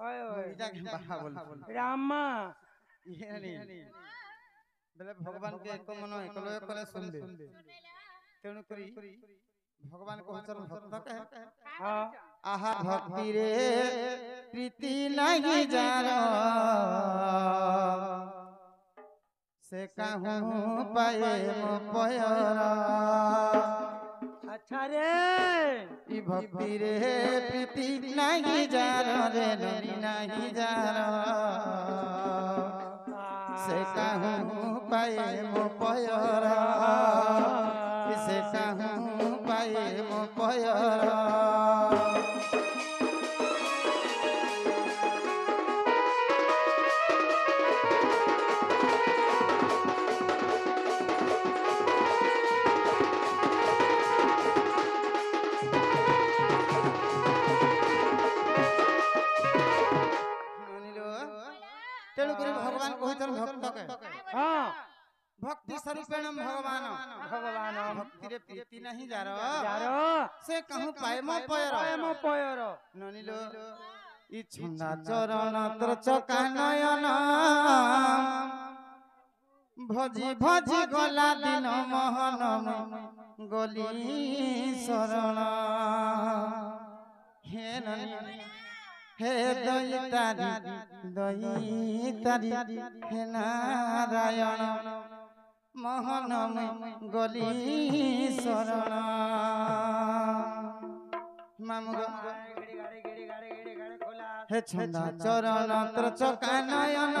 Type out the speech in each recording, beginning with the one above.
ओए ओए इटा के बाहा बोल रामा ये नहीं बेले भगवान के एक मन एकलो एकले सुनबे तेणु करी भगवान कहचन भक्त के हाँ आहा भक्ति रे प्रीति नहीं जानो से कहूँ पाए मो पयरा अच्छा रे ई भक्ति रे प्रीति नहीं जानो रे ननी नहीं जानो से कहूँ पाए मो पयरा से कहूँ पाए मो पयरा तेणु करी भगवान कहचन भक्त के हाँ भक्ति स्वरूपेण भगवान भगवान भक्ति रे प्रीति नहीं जारो यारो से कहूँ पाए मो पाए मो पयर पयर ननिलो ई छंदा चरण तोर चका नयन भजी भजी गला दिन मोहन गली शरण हे ननी हे दई तारी हे नारायण मोहन गली शरण मामुग हे छंदा चरण तोर चका नयन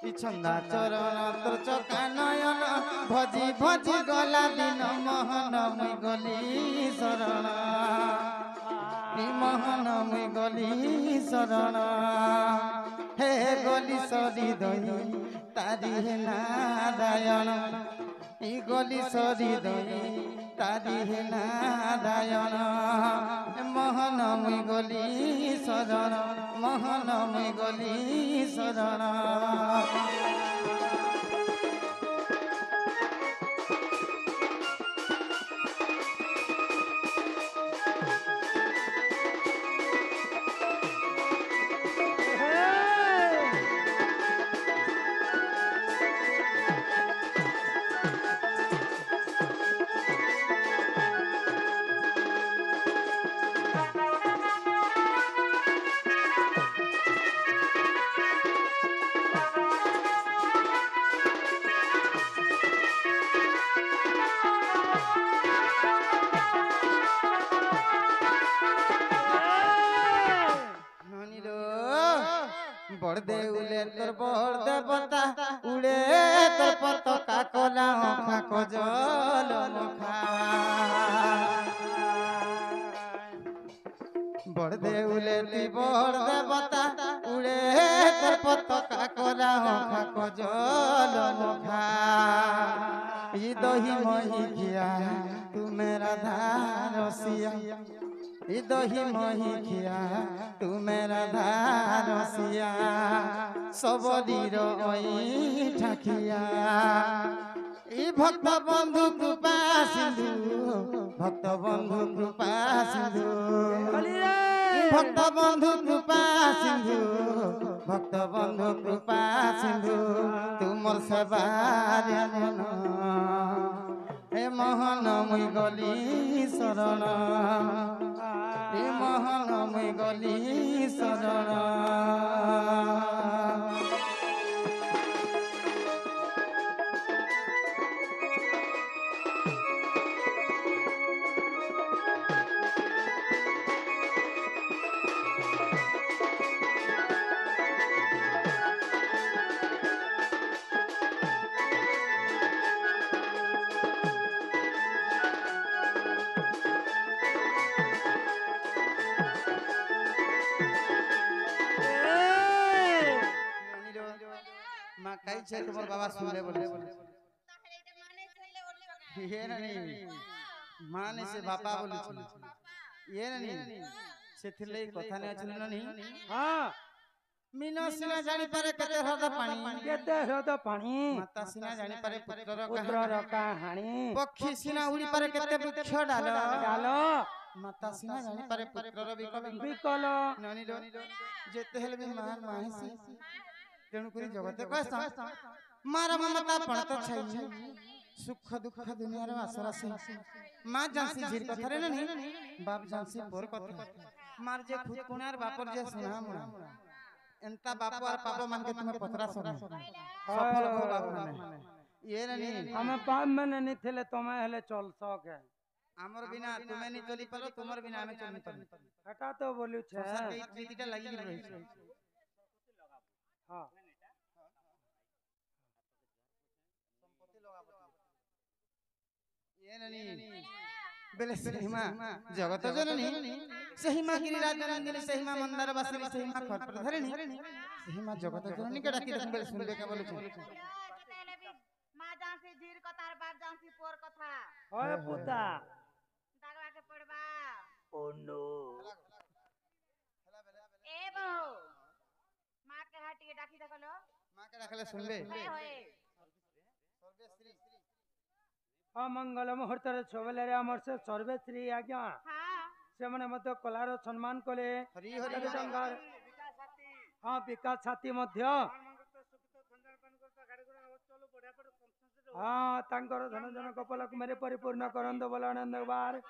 ई छंदा चरण तोर चका नयन भजी भजी गला दिन मोहन गली शरण मोहन मुई गली शरण हे गली सरी दई तारी हे नारायण ई गली सरी दई तारी हे नारायण मोहन मुई गली शरण मोहन मुई गली शरण बड़दे उले तोर बड़ देवता उड़े तोर पताका कोला ओखा कजल मुखा बड़दे उले ती बड़ देवता उड़े तोर पताका कोला ओखा कजल मुखा ई दही मही खिया तू मेरा धारसिया ई दही मही खिया तू मेरा धारसिया सबरीर ओई ठाकिया ई भक्त बंधु कृपा सिंधु भक्त बंधु कृपा सिंधु ई भक्त बंधु कृपा सिंधु भक्त बंधु कृपा सिंधु तुमर सेवार मन हे मोहन मुई गली शरण हे मोहन मुई गली शरण माँ कही छे तुम्हार बाबा सुन ले बोले ये नहीं माँ ने से बापा बोले ये नहीं से थिले कथा ने अछि नहीं हाँ मीनो सिना जानी पारे कते हद पानी माता सिना जानी पारे पुत्र कहानी पक्षी सिना उड़ी पारे कते वृक्ष डालो डालो माता सीना जानी पारे पुत्रर विकल विकल ननी रो जेते हेले भी मान माहिसी तेणु करी जगते कहसा मारा ममता पण तो छै सुख दुख दुनिया रे आसरा से मां जानसी झिर कथा रे ननी बाप जानसी पोर कथा मार जे खुद कुणार बापर जे सुना मुना एंता बाप और पापा मान के तुम्हें पतरा सब सफल हो बाप माने ये ननी हमें पाप में नहीं थे तुम्हें हेले चल सके हमर बिना तुम्हें नहीं चली पारो तुमर बिना हमें चल नहीं पारो हटा तो बोलू छे संसार के प्रीतिटा लागि रही छै हां ये ननी बेले सहीमा जगत जननी सहीमा गिरिराज जननी सहीमा मंदार वासिनी सहीमा खटपर धरणी सहीमा जगत जननी के डाकी देख बेले सुनबे के बोलु मां जानसी धीर कथार बाप जानसी पोर कथा ओए पुता दागवा के पड़बा ओ नो ए बहु मां के हाटी के डाकी देखलो मां के डाकले सुनबे ए होए सर्वेश्री अमंगल मुहूर्त रे छबले रे हमर से सर्वेश्री आज्ञा हां से मने मत कलार सम्मान कले हरि हरि डंगार हां विकास छाती मध्य हाँ तांकर धन जन कपल कुमारी परिपूर्ण करंद बलानंद बार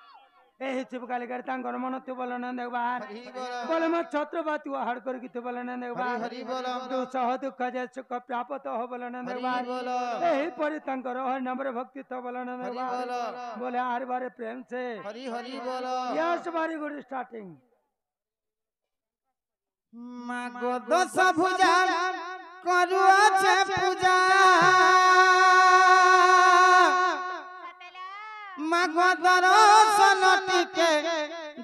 एही शिव कालिकार तांकर मन तु बलानंद बार हरि बोल बोले म छत्रपति हर कर की तु बलानंद बार हरि बोल तु सह दुख जे सुख प्राप्त हो बलानंद हरि बार बोल एही परि तांकर हर नम्र भक्ति तो बलानंद हरि बार बोल बोले हर बार प्रेम से हरि हरि बोल यस वेरी गुड स्टार्टिंग मागो दस भुजा करुआ छे पूजा सतेला मागो दर्शन टिके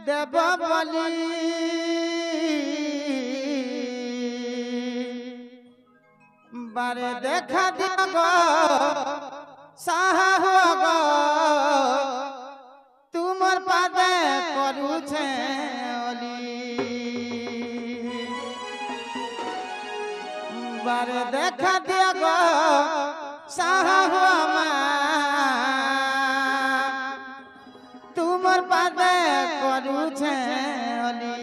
देव बलि बारे देखा दिगो साहा होगो तुमर पादे करू छे ओली बारे देखा दिगो साहा हुआ तुमर पादे करू छे ओली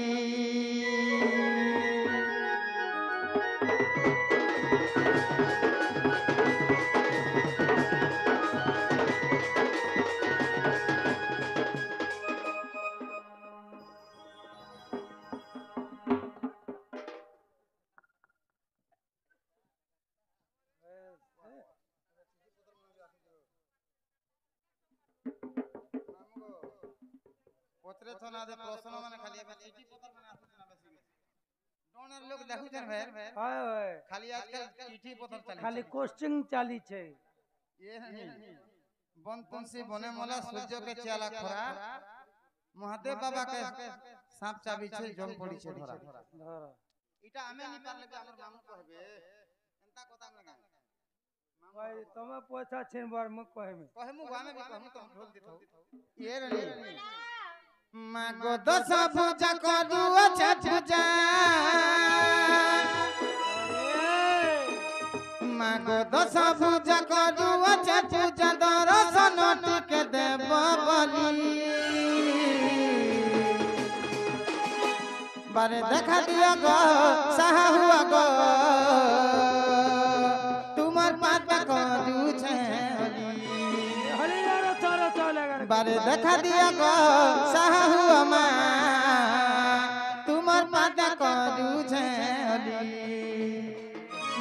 पत्रे छना दे प्रश्न माने खाली अब चिट्ठी पत्र माने आसु छना बेसी डोनर लोग देखु छन भाई हाय हाय खाली आजकल चिट्ठी पत्र चली खाली कोस्टिंग चाली छे ये नहीं बन तुलसी बने मोला सूर्य के चाला खरा महादेव बाबा के सांप चाबी छे जम पड़ी छे धरा धर इटा हमें नहीं पारले के हमर मामू कहबे एंता कथा में गाय भाई तमे पैसा छिन बार म कहमे कहमु गामे भी कहमु तो ढोल दिथौ ये रे मागो दस पूजा करू अच्छा पूजा मागो दस पूजा करू अच्छा पूजा दर्शन टिके देव बलि बारे देखा दिया गो साहा हुआ गो तुमर पाता करू छे हली यार तारा चले बारे देखा दिया गो साहा हुआ मां तुमर पाता करू छे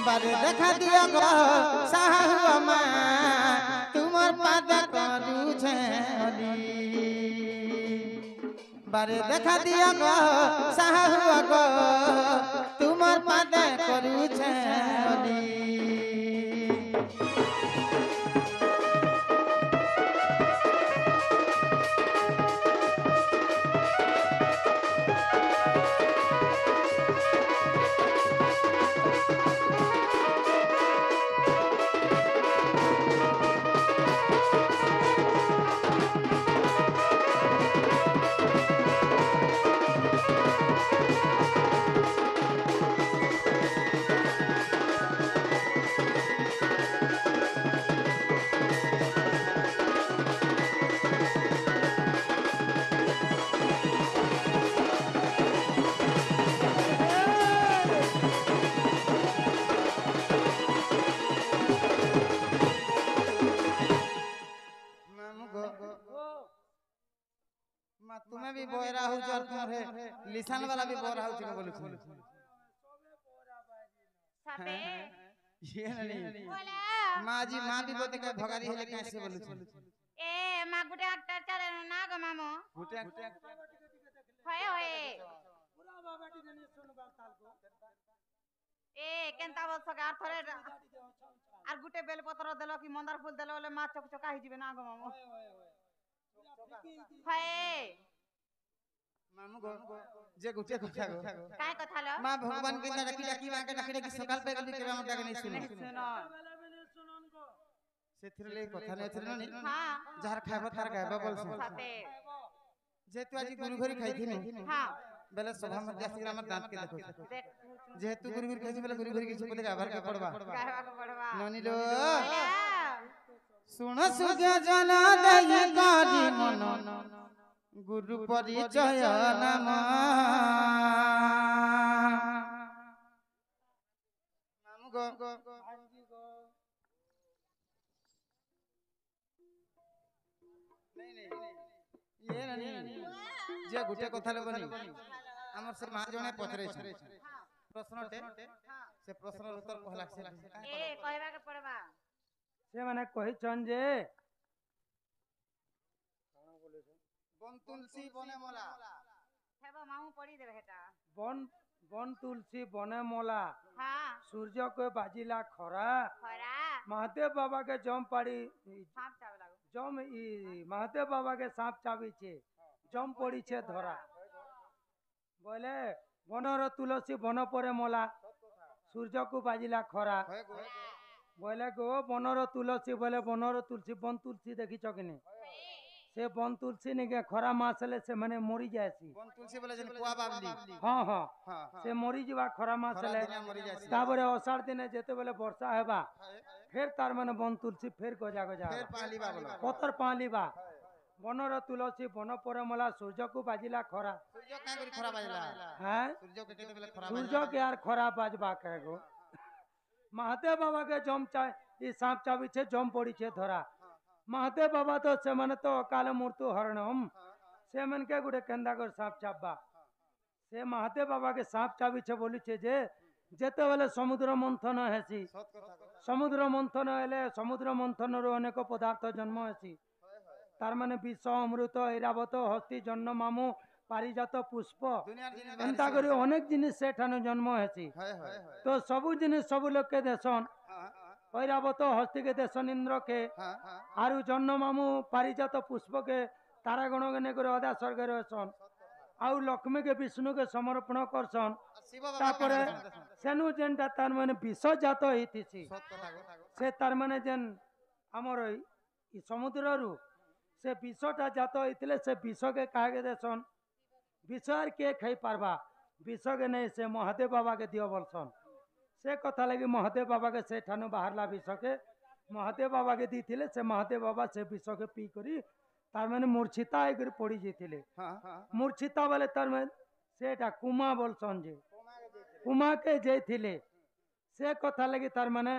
बारे देखा दिया गो साहा हुआ मां तुमर पाता करू छे बारे देखा दिया गो साहा हुआ गो तुमर पाता करू छे भी बोरा हो जो तुम्हारे लिसान वाला भी बोरा हो चलो बोलू सापे ये नहीं बोला माँ जी माँ भी बोलते का भगारी है कैसे बोलू ए मा गुटे एक्टर चले ना ग मामो गुटे होए होए ए केनता बोल सके आर थोड़े आर गुटे बेल पत्र देलो कि मंदार फूल देलो ले मा चक चका ही जिवे ना ग मामो होए मामू गो जे गुटे गुटा गो काय कथा लो माँ भगवान के डाकी डाकी माँ के डाकी सकाल पे गली के हम डाके नहीं सुनो सुनो सेथिर ले कथा नहीं थिर नहीं हां जार खाबो तार गायबा बोल सापे जेतु आज गुरु घरी खाई थी हां बेले सभा में जासी हमर दांत के देखो देख जेतु गुरु घरी खाई बेले गुरु घरी के बोले आभार के पड़बा गायवा को पड़वा ननी लो बोला सुन सुग्या जना दई गाडी मन गुरु परिचय नाम मामू गो ये ननी जे गुटे कथा लेबनी हमर से मां जने पचरे प्रश्नटे से प्रश्न उत्तर कहला से ए कहवा के पड़वा से माने कहिछन जे बन तुलसी बने मोला हेबो मामू पड़ी देबे हेटा बन बन तुलसी बने मोला हां सूर्य को बाजिला खरा खरा महादेव बाबा के जम पाड़ी सांप चावे लागो जम ई महादेव बाबा के सांप चाबी छे जम पड़ी छे धरा बोले बनर तुलसी बन परे मोला सूर्य को बाजिला खरा बोले गो बनर तुलसी बोले बनर तुलसी बन तुलसी देखी चकिनी से बन तुलसी ने के खरा मासले से माने मरी जायसी बन तुलसी बोले जन कुआ बाबली हां हां हां से मरी जीवा खरा मासले मरी जासी ताबरे अषाढ़ दिने जेते बेले वर्षा हेबा फिर तार माने बन तुलसी फिर गजा गजा फिर पाली बाबला पतर पालीबा बनर तुलसी बन परे मला सूर्य को बाजिला खरा सूर्य का करी खराब आइला हैं सूर्य के केते बेले खराब सूर्य के यार खरा बाजबा करेगो महादेव बाबा के जम चाय ई सांप चाबी छे जम पड़ी छे धरा महादेव बाबा तो से माने तो काल मृत्यु हरणम से मन के गुडे केंदा कर सांप चाबा से महादेव बाबा के सांप चाबी छे बोली छे जे जेते बेले समुद्र मंथन हेसी सत कथा समुद्र मंथन हेले समुद्र मंथन रो अनेक पदार्थ जन्म हेसी तार माने विष अमृत ऐरावत हस्ती जन्म मामू पारिजात पुष्प दुनिया दिन एंता करी अनेक जिनिस से ठानो जन्म हेसी हाय हाय तो सबु जिनिस सब लोग के देसन हां ऐरावत हस्ती के देसन इंद्र के हां आरु जन्म मामू पारिजात पुष्प के तारागण के नेकर अदा स्वर्ग रहसन आउ लक्ष्मी के विष्णु के समर्पण करसन शिव बाबा तापरे सेनु जेनटा तार माने विष जात हितिसी सत कथा गो से तार माने जेन हमर ई समुद्र रु से विषटा जात हितले से विष के काहे देसन विष आर के खाई पारबा विष के नहीं से महादेव बाबा के दियो बोलसन से कथा लगी महादेव बाबा के से ठानु बाहरला विष के महादेव बाबा के दीथिले से महादेव बाबा से विष के पी करी तार माने मूर्छिता आई करी पड़ी जेथिले हां हां मूर्छिता वाले तार माने सेटा कुमा बोलसन जे कुमा के जेथिले से कथा लगी तार माने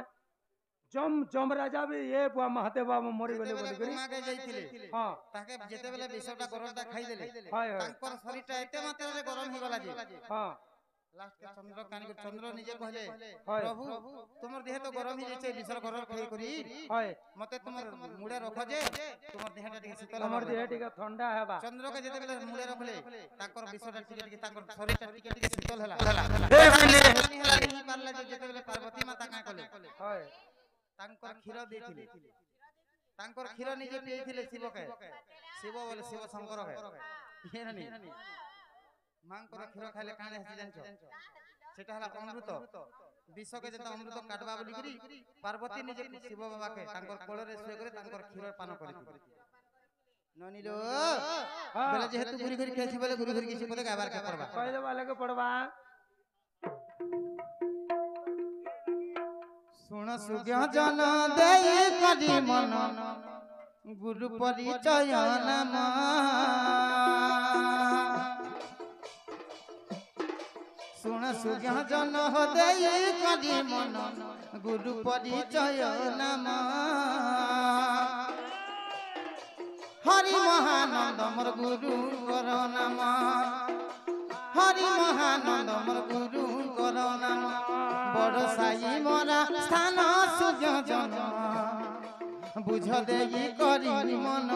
जम जम राजा भी ये बुआ महादेव बाबा मरी गले बोली करी घुमा के जाइथिले हां ताके जेते बेले विषटा गरमटा खाई देले हाय हाय तांकर शरीरटा एते मात्रा गरम ही गला जे हां लास्ट के चंद्र कानी चंद्र निजे कहले हाय प्रभु तुमर देह तो गरम ही जेचे विषर गरम खाई करी हाय मते तुमर मुड़े रख जे तुमर देहटा टिके शीतल हमर देह टिका ठंडा हेबा चंद्र के जेते बेले मुड़े रखले तांकर विषटा टिके टिके तांकर शरीरटा टिके टिके शीतल हला नहीं पारला जेते बेले पार्वती माता का कहले हाय तांकर क्षीर देथिले तांकर क्षीर निजे पियथिले शिव के शिव बोले शिव शंकर के ये नहीं मांकर क्षीर खाइले काने हसी जानछो सेटा हला अमृत विष के जेता अमृत काटबा बोली करी पार्वती निजे शिव बाबा के तांकर कोळे रे सुए करे तांकर क्षीर पान करिथि ननिलो बोले जेहेतु गुरु घरी केछि बोले गुरु घरी केछि बोले गाबार के पड़बा कहले वाले के पड़वा सुन सुग्या जन देई करी मन गुरु परिचय नाम सुन सुग्या जन देई करी मन गुरु परिचय नाम হরি মহানন্দ মোর গুরু কর নাম হরি মহানন্দ মোর গুরু কর নাম বড় সাই মোরা স্থান সুযোজন বুঝ দেই করি মন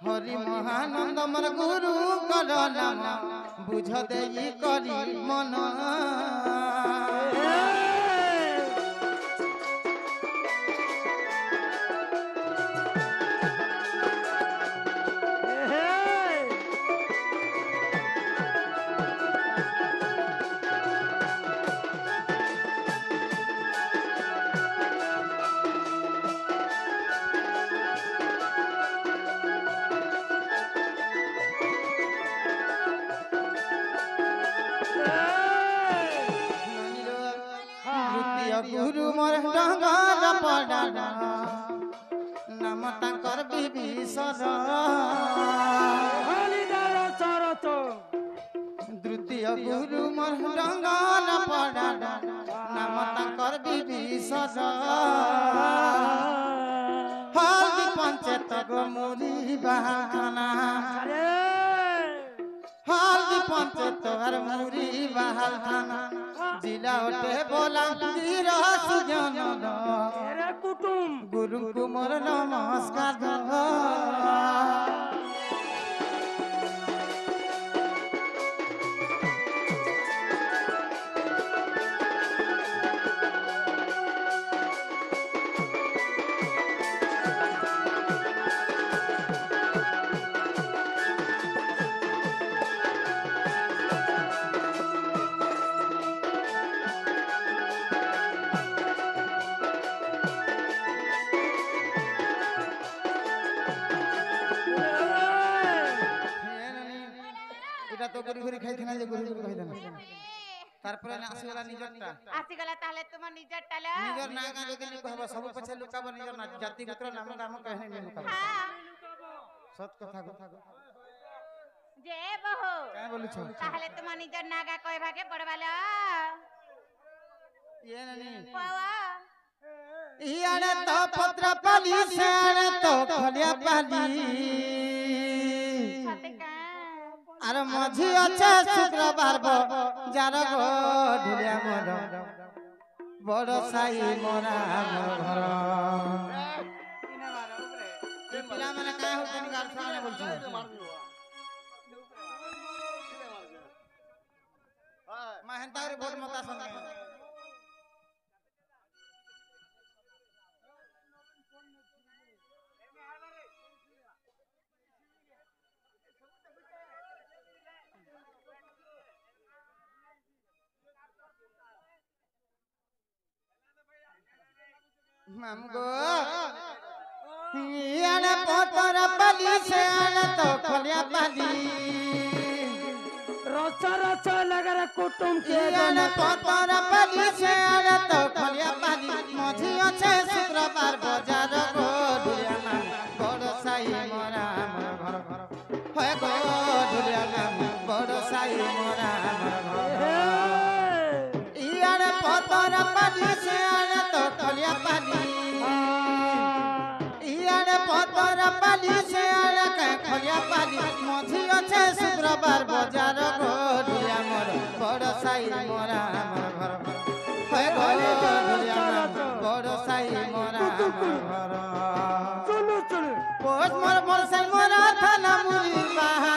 হরি মহানন্দ মোর গুরু কর নাম বুঝ দেই করি মন গুরু মোর ডঙ্গর পড়া নাম তাঙ্কর বিভীষণ দ্বিতীয় গুরু মোর ডঙ্গর পড়া নাম তাঙ্কর বিভীষণ হলদি পঞ্চায়েত গো মুড়ি বাহানা হলদি পঞ্চায়েত আর মুড়ি বাহাল থানা जिला उठे बोला तीर सुजन कुटुम गुरु कुमार नमस्कार তো গুরি গুরি খাইতে না যে গুরি গুরি খাইতে না তারপরে আসিগলা নিজরটা আসিগলা তাহলে তোমার নিজরটা ল নিজর না গা যদি কহবা সব পছে লুকাব নিজর না জাতি গোত্র নাম নাম কহে নি লুকাব সত কথা গো যে বহু কাই বলছ তাহলে তোমার নিজর নাগা কই ভাগে পড়বাল ইয়ে নানি পাওয়া ইয়ারে তো পত্র পালি সারে তো খলিয়া পালি আর মঝি আছে শুক্রবার যার গো ঢুলিয়া মোর বড় সাই মোরা মোর ঘর পিলা মানে কায় হতেন গার সামনে বলছ মাহেন্তা করে ভোট মতা সঙ্গে মামগো ইয়ানা পতর পালি সে আনা তো খলিয়া পালি रचा रचा लगा रे कुटुम के ইয়ানা পতর পালি সে আনা তো খলিয়া পালি মঝি আছে শুক্রবার বাজার গো ঢুলিয়া নাম বড় সাই মোরা আমার ঘর হয় গো ঢুলিয়া নাম বড় সাই মোরা আমার ঘর ইয়ানা পতর পালি সে আনা তো খলিয়া পালি পতর পালি সে আড়াকে খলিয়া পালি মঝি আছে শুক্রবার বাজার গো ঢুলিয়া মোর বড় সাই মোরা আমার ঘর হয় গো ঢুলিয়া বড় সাই মোরা আমার ঘর চলো চলো পোষ মোর মোর সাই মোরা থানা মুড়ি বাহা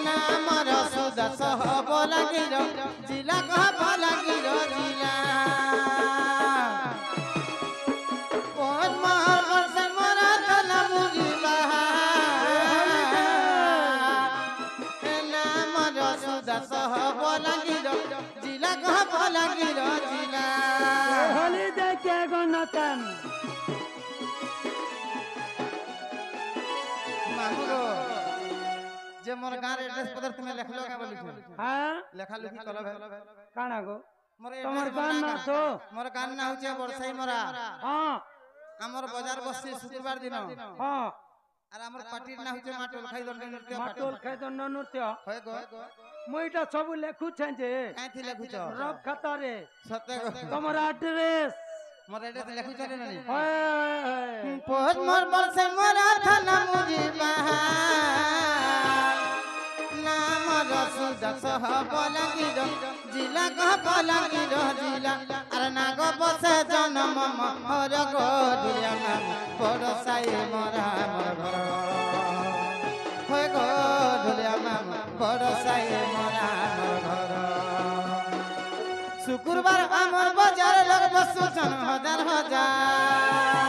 নামর সুদাস হব লাগির জিলা কহব লাগির জিলা जिला कह लगिर जिला होली देखे गणतन मामुरो जे मोर गार एड्रेस पदर तुमे लेखलो का बोली हां लेखा लिखी कलो काना गो मोर तमर गान ना तो मोर गान ना होचे बरसाई मोरा हां हमर बाजार बस्ती शुक्रवार दिन हां আর আমার পার্টির না হচ্ছে মাটল খাইদন্ড নৃত্য মাটল খাইদন্ড নৃত্য হয় গো মুইটা সবু লেখুছে যে কাইথি লেখুছ রব খাতারে সতে তোমার অ্যাড্রেস মোর এড্রেস লেখুছ রে নানি হয় পোষ মোর বর্ষে মোরা থানা মুজিবা নাম রসুদা সহ বলাঙ্গীর জিলা কহ বলাঙ্গীর জিলা আর নাগ বসে জন্ম মহর গড়িয়া নাম বড় সাই মরা মোর ঘর হয় গড়িয়া নাম বড় সাই মরা মোর ঘর শুক্রবার আমার বাজার লোক বসুছন হাজার হাজার